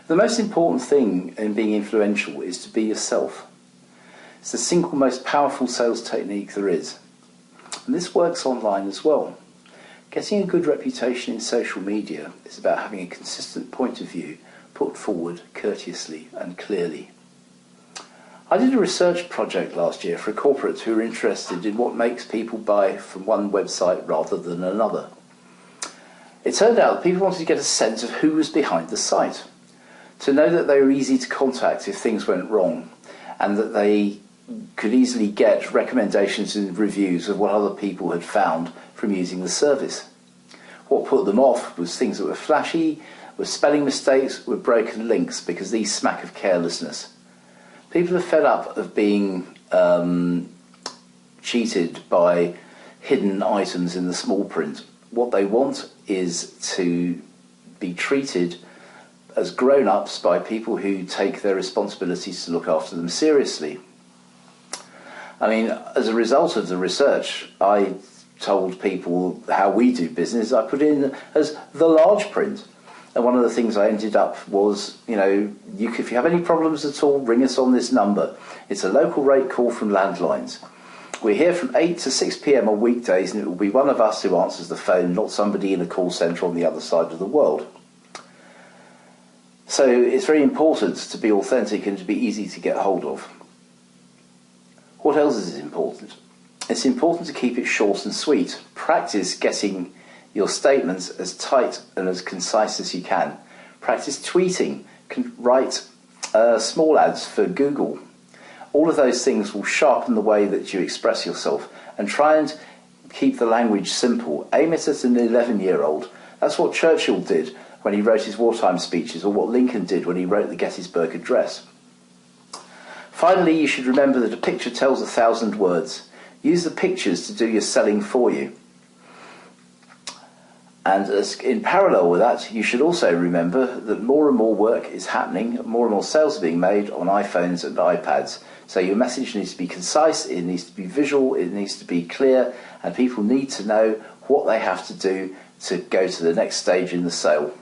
The most important thing in being influential is to be yourself. It's the single most powerful sales technique there is. And this works online as well. Getting a good reputation in social media is about having a consistent point of view put forward courteously and clearly. I did a research project last year for a corporate who were interested in what makes people buy from one website rather than another. It turned out that people wanted to get a sense of who was behind the site, to know that they were easy to contact if things went wrong, and that they could easily get recommendations and reviews of what other people had found from using the service. What put them off was things that were flashy, were spelling mistakes, were broken links, because these smack of carelessness. People are fed up of being cheated by hidden items in the small print. What they want is to be treated as grown-ups by people who take their responsibilities to look after them seriously. I mean, as a result of the research, I told people how we do business. I put in as the large print. And one of the things I ended up was, if you have any problems at all, ring us on this number. It's a local rate call from landlines. We're here from 8 to 6 p.m. on weekdays, and it will be one of us who answers the phone, not somebody in a call centre on the other side of the world. So it's very important to be authentic and to be easy to get hold of. What else is important? It's important to keep it short and sweet. Practice getting your statements as tight and as concise as you can. Practice tweeting. Write small ads for Google. All of those things will sharpen the way that you express yourself, and try and keep the language simple. Aim it at an 11-year-old. That's what Churchill did when he wrote his wartime speeches, or what Lincoln did when he wrote the Gettysburg Address. Finally, you should remember that a picture tells 1,000 words. Use the pictures to do your selling for you. And in parallel with that, you should also remember that more and more work is happening, more and more sales are being made on iPhones and iPads. So your message needs to be concise, it needs to be visual, it needs to be clear, and people need to know what they have to do to go to the next stage in the sale.